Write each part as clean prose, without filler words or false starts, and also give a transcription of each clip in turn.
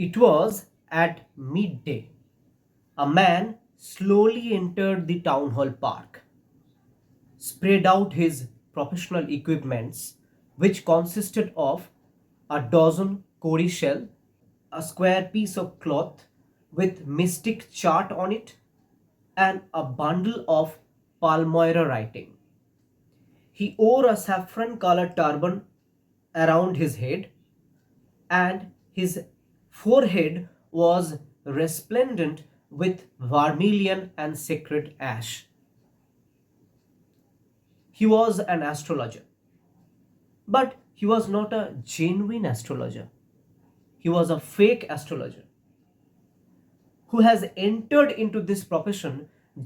It was at midday. A man slowly entered the town hall park, spread out his professional equipments, which consisted of a dozen cowrie shell, a square piece of cloth with mystic chart on it, and a bundle of Palmyra writing. He wore a saffron colored turban around his head, and his forehead was resplendent with vermilion and sacred ash. He was an astrologer, but he was not a genuine astrologer. He was a fake astrologer who has entered into this profession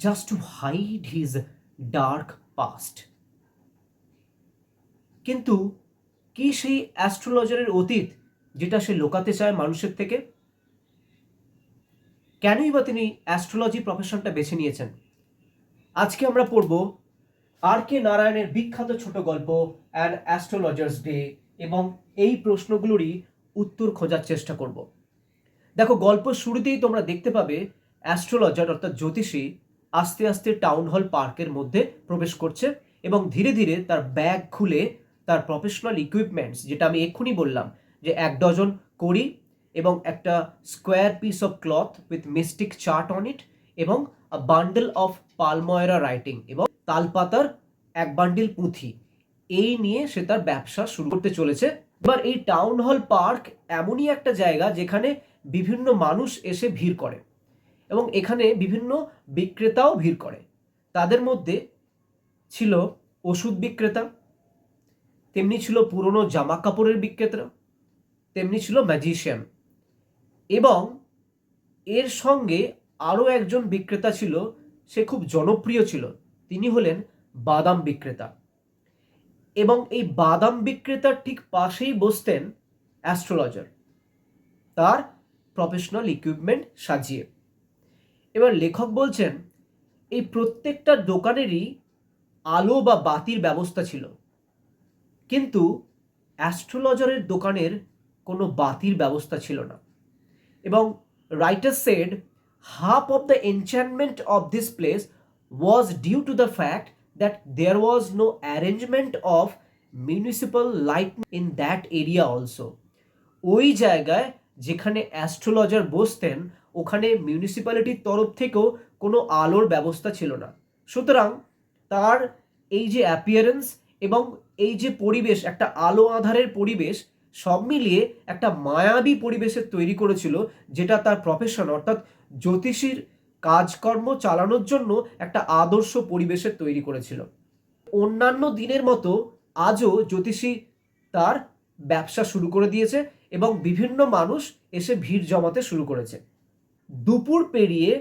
just to hide his dark past. কিন্তু কি সেই অ্যাস্ট্রোলজারের অতীত যেটা সে লুকাতে চায় মানুষের থেকে? কেনই বা তিনি অ্যাস্ট্রোলজি প্রফেশনটা বেছে নিয়েছেন? আজকে আমরা পড়ব আর কে নারায়ণের বিখ্যাত ছোট গল্প অ্যান অ্যাস্ট্রোলজার্স ডে এবং এই প্রশ্নগুলোরই উত্তর খোঁজার চেষ্টা করব। দেখো, গল্প শুরুতেই তোমরা দেখতে পাবে অ্যাস্ট্রোলজার অর্থাৎ জ্যোতিষী আস্তে আস্তে টাউন হল পার্কের মধ্যে প্রবেশ করছে এবং ধীরে ধীরে তার ব্যাগ খুলে তার প্রফেশনাল ইকুইপমেন্টস, যেটা আমি এক্ষুনি বললাম যে 1 ডজন কড়ি এবং একটা square piece of cloth with mystic chart on it এবং আ বান্ডেল অফ পালময়রা রাইটিং এবং তালপাতার এক বান্ডিল পুঁথি, এই নিয়ে সে তার ব্যবসা শুরু করতে চলেছে। এবার এই টাউন হল পার্ক এমনই একটা জায়গা যেখানে বিভিন্ন মানুষ এসে ভিড় করে এবং এখানে বিভিন্ন বিক্রেতাও ভিড় করে। তাদের মধ্যে ছিল ওষুধ বিক্রেতা, তেমনি ছিল পুরনো জামা কাপড়ের বিক্রেতা, তেমনি ছিল ম্যাজিশিয়ান এবং এর সঙ্গে আরও একজন বিক্রেতা ছিল, সে খুব জনপ্রিয় ছিল, তিনি হলেন বাদাম বিক্রেতা। এবং এই বাদাম বিক্রেতার ঠিক পাশেই বসতেন অ্যাস্ট্রোলজার তার প্রফেশনাল ইকুইপমেন্ট সাজিয়ে। এবার লেখক বলছেন এই প্রত্যেকটা দোকানেরই আলো বা বাতির ব্যবস্থা ছিল, কিন্তু অ্যাস্ট্রোলজারের দোকানের কোনো বাতির ব্যবস্থা ছিল না। এবং writer said half of the enchantment of this place was due to the fact that there was no arrangement of municipal lighting in that area also. ওই জায়গায় যেখানে অ্যাস্ট্রোলজার বসতেন ওখানে মিউনিসিপ্যালিটির তরফ থেকেও কোনো আলোর ব্যবস্থা ছিল না। সুতরাং তার এই যে অ্যাপিয়ারেন্স এবং এই যে পরিবেশ, একটা আলো আঁধারের পরিবেশ, সব মিলিয়ে একটা মায়াবী পরিবেশের তৈরি করেছিল, যেটা তার প্রফেশন অর্থাৎ জ্যোতিষীর কাজকর্ম চালানোর জন্য একটা আদর্শ পরিবেশের তৈরি করেছিল। অন্যান্য দিনের মতো আজও জ্যোতিষী তার ব্যবসা শুরু করে দিয়েছে এবং বিভিন্ন মানুষ এসে ভিড় জমাতে শুরু করেছে। দুপুর পেরিয়ে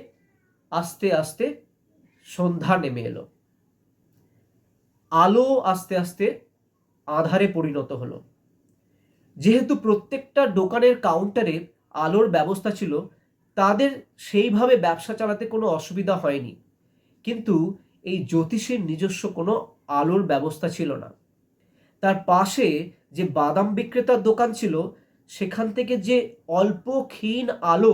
আস্তে আস্তে সন্ধ্যা নেমে এলো, আলো আস্তে আস্তে আঁধারে পরিণত হলো। যেহেতু প্রত্যেকটা দোকানের কাউন্টারে আলোর ব্যবস্থা ছিল, তাদের সেইভাবে ব্যবসা চালাতে কোনো অসুবিধা হয়নি, কিন্তু এই জ্যোতিষীর নিজস্ব কোনো আলোর ব্যবস্থা ছিল না। তার পাশে যে বাদাম বিক্রেতার দোকান ছিল সেখান থেকে যে অল্প ক্ষীণ আলো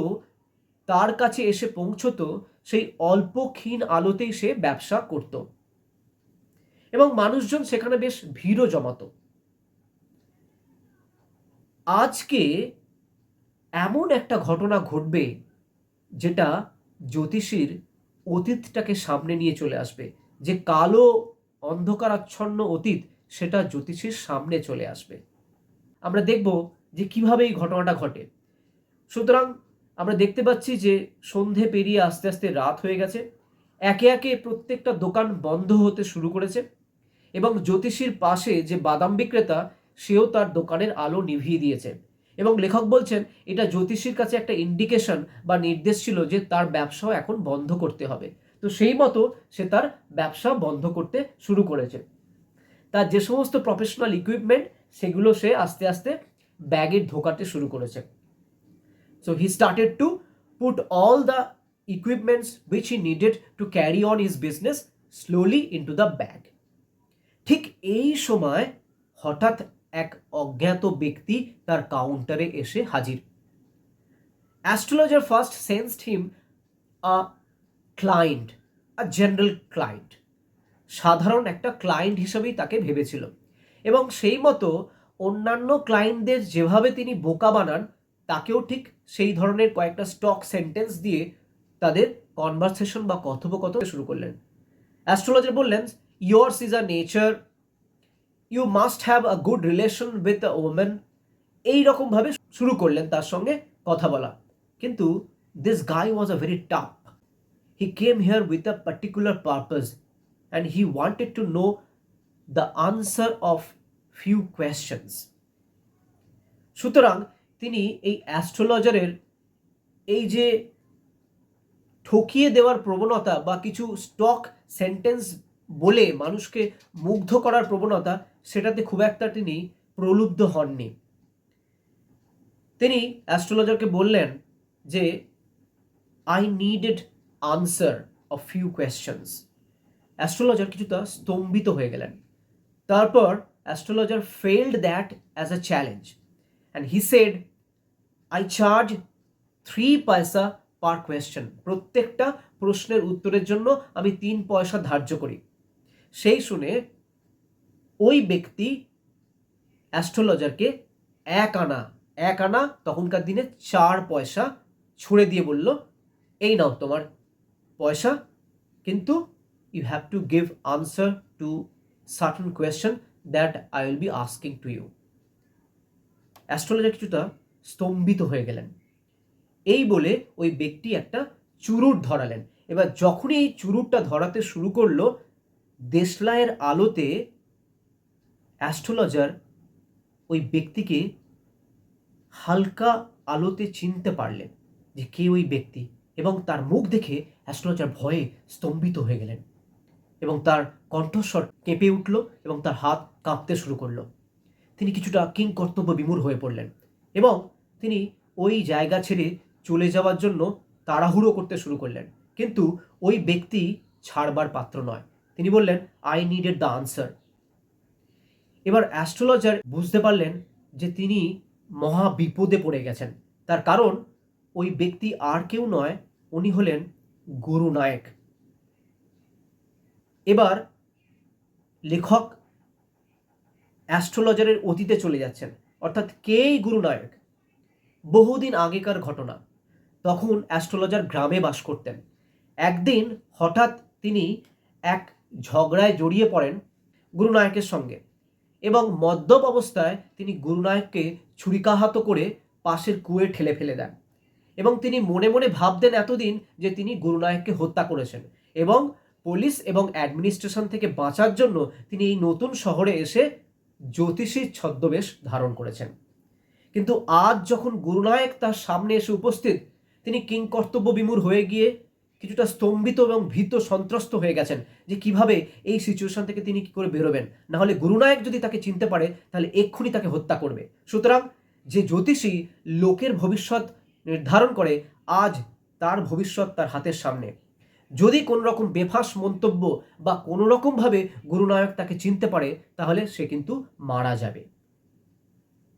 তার কাছে এসে পৌঁছতো, সেই অল্প ক্ষীণ আলোতেই সে ব্যবসা করত এবং মানুষজন সেখানে বেশ ভিড়ও জমাতো। আজকে এমন একটা ঘটনা ঘটবে যেটা জ্যোতিষীর অতীতটাকে সামনে নিয়ে চলে আসবে, যে কালো অন্ধকারাচ্ছন্ন অতীত সেটা জ্যোতিষীর সামনে চলে আসবে। আমরা দেখব যে কিভাবে এই ঘটনাটা ঘটে। সুতরাং আমরা দেখতে পাচ্ছি যে সন্ধে পেরিয়ে আস্তে আস্তে রাত হয়ে গেছে, একে একে প্রত্যেকটা দোকান বন্ধ হতে শুরু করেছে এবং জ্যোতিষীর পাশে যে বাদাম বিক্রেতা সেও তার দোকানের আলো নিভিয়ে দিয়েছে। এবং লেখক বলছেন এটা জ্যোতিষীর কাছে একটা ইন্ডিকেশন বা নির্দেশ ছিল যে তার ব্যবসাও এখন বন্ধ করতে হবে। তো সেই মতো সে তার ব্যবসা বন্ধ করতে শুরু করেছে। তার যে সমস্ত প্রফেশনাল ইকুইপমেন্ট সেগুলো সে আস্তে আস্তে ব্যাগে ঢোকাতে শুরু করেছে। So he started to put all the equipments which he needed to carry on his business slowly into the bag. ঠিক এই সময় হঠাৎ এক অজ্ঞাত ব্যক্তি তার কাউন্টারে এসে হাজির। Astrologer first sensed him a client, a general client, সাধারণ একটা ক্লায়েন্ট হিসেবেই তাকে ভেবেছিল এবং সেই মতো অন্যান্য ক্লায়েন্টদের যেভাবে তিনি বোকা বানান তাকেও ঠিক সেই ধরনের কয়েকটা স্টক সেন্টেন্স দিয়ে তাদের কনভারসেশন বা কথোপকথন শুরু করলেন। অ্যাস্ট্রোলজার বললেন, yours is a nature, you must have a good relation with a woman, এই রকমভাবে শুরু করলেন তার সঙ্গে কথা বলা। কিন্তু this guy was a very tough. He came here with a particular purpose and he wanted to know the answer of few questions. সুতরাং তিনি এই অ্যাস্ট্রোলজারের এই যে ঠকিয়ে দেওয়ার প্রবণতা বা কিছু স্টক সেন্টেন্স বলে মানুষকে মুগ্ধ করার প্রবণতা, সেটাতে খুব একটা তিনি প্রলুব্ধ হননি। তিনি অ্যাস্ট্রোলজারকে বললেন যে I needed answer of few questions. Astrologer কিছুটা স্তম্ভিত হয়ে গেলেন। তারপর astrologer failed that as a challenge and he shed, I charge 3 পয়সা পার কোয়েশ্চেন। প্রত্যেকটা প্রশ্নের উত্তরের জন্য আমি 3 পয়সা ধার্য করি। সেই শুনে ওই ব্যক্তি অ্যাস্ট্রোলজারকে এক আনা তখনকার দিনে 4 পয়সা ছুঁড়ে দিয়ে বলল, এই নাও তোমার পয়সা, কিন্তু you have to give answer to certain question that I will be asking to you. Astrologer কিছুটা স্তম্ভিত হয়ে গেলেন। এই বলে ওই ব্যক্তি একটা চুরুট ধরালেন। এবার যখনই এই চুরুটটা ধরাতে শুরু করলো, দেশলাইয়ের আলোতে অ্যাস্ট্রোলজার ওই ব্যক্তিকে হালকা আলোতে চিনতে পারলেন যে কে ওই ব্যক্তি, এবং তার মুখ দেখে অ্যাস্ট্রোলজার ভয়ে স্তম্ভিত হয়ে গেলেন এবং তার কণ্ঠস্বর কেঁপে উঠল এবং তার হাত কাঁপতে শুরু করলো। তিনি কিছুটা কিংকর্তব্য বিমূঢ় হয়ে পড়লেন এবং তিনি ওই জায়গা ছেড়ে চলে যাওয়ার জন্য তাড়াহুড়ো করতে শুরু করলেন। কিন্তু ওই ব্যক্তি ছাড়বার পাত্র নয়। তিনি বললেন, আই নিডেড দ্য আনসার। এবার অ্যাস্ট্রোলজার বুঝতে পারলেন যে তিনি মহা বিপদে পড়ে গেছেন। তার কারণ ওই ব্যক্তি আর কেউ নয়, উনি হলেন গুরু নায়ক। এবার লেখক অ্যাস্ট্রোলজারের অতীতে চলে যাচ্ছেন, অর্থাৎ কেই গুরু নায়ক। বহুদিন আগেকার ঘটনা। তখন অ্যাস্ট্রোলজার গ্রামে বাস করতেন। একদিন হঠাৎ তিনি এক ঝগড়ায় জড়িয়ে পড়েন গুরুনায়কের সঙ্গে এবং মদ্যপ অবস্থায় তিনি গুরুনায়ককে ছুরিকাহত করে পাশের কুয়োয় ঠেলে ফেলে দেন এবং তিনি মনে মনে ভাবতেন এতদিন যে তিনি গুরুনায়ককে হত্যা করেছেন এবং পুলিশ এবং অ্যাডমিনিস্ট্রেশন থেকে বাঁচার জন্য তিনি এই নতুন শহরে এসে জ্যোতিষীর ছদ্মবেশ ধারণ করেছেন। কিন্তু আজ যখন গুরুনায়ক তার সামনে এসে উপস্থিত, তিনি কিংকর্তব্য বিমূঢ় হয়ে গিয়ে কিছুটা স্তম্ভিত এবং ভীত সন্ত্রস্ত হয়ে গেছেন যে কিভাবে এই সিচুয়েশন থেকে তিনি কি করে বেরোবেন। না হলে গুরুনায়ক যদি তাকে চিনতে পারে তাহলে এক্ষুনি তাকে হত্যা করবে। সুতরাং যে জ্যোতিষী লোকের ভবিষ্যৎ নির্ধারণ করে, আজ তার ভবিষ্যৎ তার হাতের সামনে। যদি কোনো রকম বেফাস মন্তব্য বা কোনো রকমভাবে গুরুনায়ক তাকে চিনতে পারে তাহলে সে কিন্তু মারা যাবে।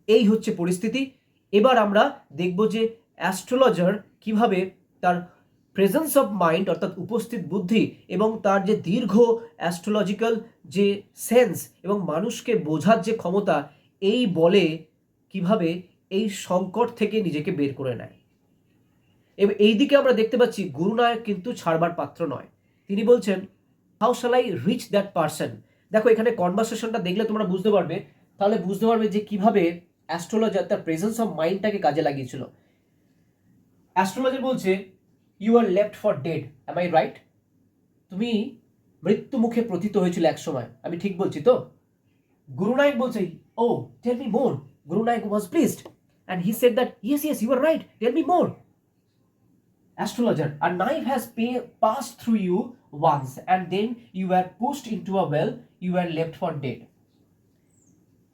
এই হচ্ছে পরিস্থিতি। এবার আমরা দেখব যে অ্যাস্ট্রোলজার কিভাবে তার প্রেজেন্স অফ মাইন্ড, অর্থাৎ উপস্থিত বুদ্ধি, এবং তার যে দীর্ঘ অ্যাস্ট্রোলজিক্যাল যে সেন্স এবং মানুষকে বোঝার যে ক্ষমতা, এই বলে কিভাবে এই সংকট থেকে নিজেকে বের করে নেয়। এবং এই দিকে আমরা দেখতে পাচ্ছি গুরুনায়ক কিন্তু ছাড়বার পাত্র নয়। তিনি বলছেন, how shall I reach that person. দেখো এখানে কনভারসেশনটা দেখলে তোমরা বুঝতে পারবে, তাহলে বুঝতে পারবে যে কিভাবে অ্যাস্ট্রোলজার তার প্রেজেন্স অফ মাইন্ডটাকে কাজে লাগিয়েছিল। অ্যাস্ট্রোলজার বলছে, you are left for dead, am I right? তুমি মৃত্যু মুখে প্রথিত হয়েছিল এক সময়, আমি ঠিক বলছি তো? গুরুনায়ক বলছে, oh tell me more. Gurunayak was pleased and he said that yes yes you are right, tell me more. Astrologer, a knife has passed through you once and then you were pushed into a well, you were left for dead.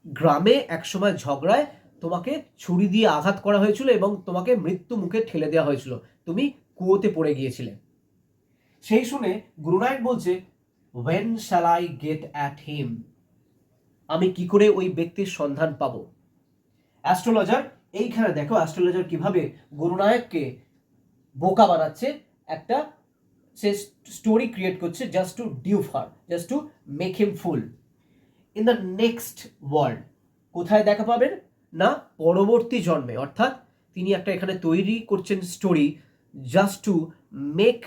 গ্রামে একসময় ঝগড়ায় তোমাকে ছুরি দিয়ে আঘাত করা হয়েছিল এবং তোমাকে মৃত্যু মুখে ঠেলে দেওয়া হয়েছিল, তুমি কুয়োতে পড়ে গিয়েছিলে। সেই শুনে গুরুনায়ক বলছে, when shall I get at him? আমি কি করে ওই ব্যক্তির সন্ধান পাবো? অ্যাস্ট্রোলজার এইখানে দেখো অ্যাস্ট্রোলজার কিভাবে গুরুনায়ককে বোকা বানাচ্ছে, একটা সে স্টোরি ক্রিয়েট করছে just to do far, just to make him fool. In the next world, কোথায় দেখা পাবেন না পরবর্তী জন্মে, অর্থাৎ তিনি একটা এখানে তৈরি করছেন story just to make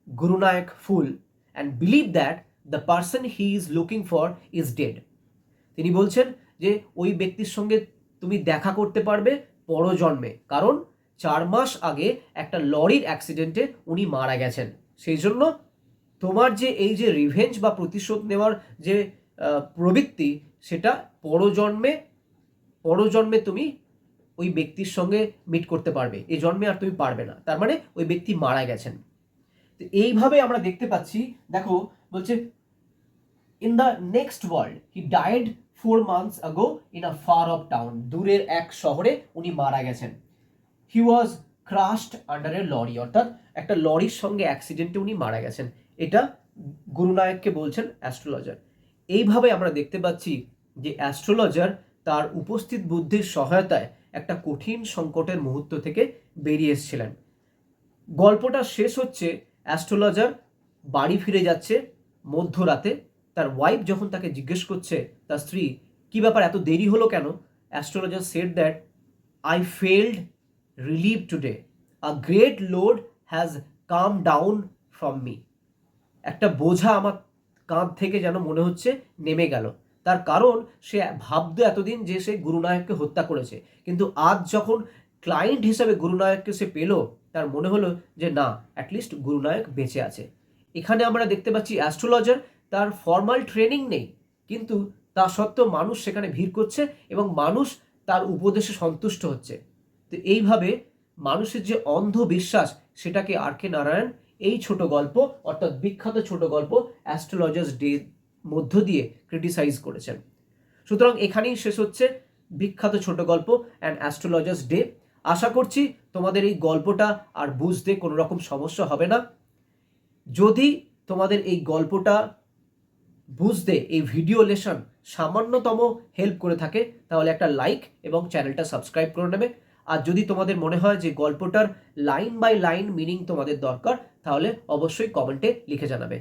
Gurunayak full and believe that the person he is looking for is dead. তিনি বলছেন যে ওই ব্যক্তির সঙ্গে তুমি দেখা করতে পারবে পরজন্মে, কারণ 4 মাস আগে একটা লরির অ্যাক্সিডেন্টে উনি মারা গেছেন। সেই জন্য তোমার যে এই যে রিভেঞ্জ বা প্রতিশোধ নেওয়ার যে প্রবৃত্তি, সেটা পরজন্মে তুমি ওই ব্যক্তির সঙ্গে মিট করতে পারবে, এই জন্মে আর তুমি পারবে না। তার মানে ওই ব্যক্তি মারা গেছেন। তো এইভাবে আমরা দেখতে পাচ্ছি, দেখো বলছে in the next world he died 4 months ago in a far off town, দূরের এক শহরে উনি মারা গেছেন। হি ওয়াজ ক্রাশড আন্ডার এ লরি, অর্থাৎ একটা লরির সঙ্গে অ্যাক্সিডেন্টে উনি মারা গেছেন। এটা গুরুনায়ককে বলছেন অ্যাস্ট্রোলজার। এইভাবে আমরা দেখতে পাচ্ছি যে অ্যাস্ট্রোলজার তার উপস্থিত বুদ্ধির সহায়তায় একটা কঠিন সংকটের মুহূর্ত থেকে বেরিয়ে এসেছিলেন। গল্পটা শেষ হচ্ছে অ্যাস্ট্রোলজার বাড়ি ফিরে যাচ্ছে মধ্যরাতে। তার ওয়াইফ যখন তাকে জিজ্ঞেস করছে, তার স্ত্রী, কি ব্যাপার এত দেরি হলো কেন, astrologer said that I felt relieve today, a great load has come down from me. একটা বোঝা আমার কাঁধ থেকে যেন মনে হচ্ছে নেমে গেল। তার কারণ সে ভাবতো এতদিন যে সে গুরুনায়ককে হত্যা করেছে, কিন্তু আজ যখন ক্লায়েন্ট হিসেবে গুরুনায়ককে সে পেল, তার মনে হলো যে না, অ্যাটলিস্ট গুরুনায়ক বেঁচে আছে। এখানে আমরা দেখতে পাচ্ছি অ্যাস্ট্রোলজার তার ফর্মাল ট্রেনিং নেই, কিন্তু তা সত্ত্বেও মানুষ সেখানে ভিড় করছে এবং মানুষ তার উপদেশে সন্তুষ্ট হচ্ছে। তো এইভাবে মানুষের যে অন্ধবিশ্বাস, সেটাকে আর কে নারায়ণ এই ছোট গল্প, অর্থাৎ বিখ্যাত ছোট গল্প অ্যাস্ট্রোলজার্স ডে মধ্য দিয়ে ক্রিটিসাইজ করেছেন। সুতরাং এখানেই শেষ হচ্ছে বিখ্যাত ছোট গল্প অ্যান্ড অ্যাস্ট্রোলজার্স ডে। আশা করছি তোমাদের এই গল্পটা আর বুঝতে কোনো রকম সমস্যা হবে না। যদি তোমাদের এই গল্পটা বুঝতে এই ভিডিও লেসন সামান্যতম হেল্প করে থাকে, তাহলে একটা লাইক এবং চ্যানেলটা সাবস্ক্রাইব করে নেবে। আর যদি তোমাদের মনে হয় যে গল্পটার লাইন বাই লাইন মিনিং তোমাদের দরকার, তাহলে অবশ্যই কমেন্টে লিখে জানাবে।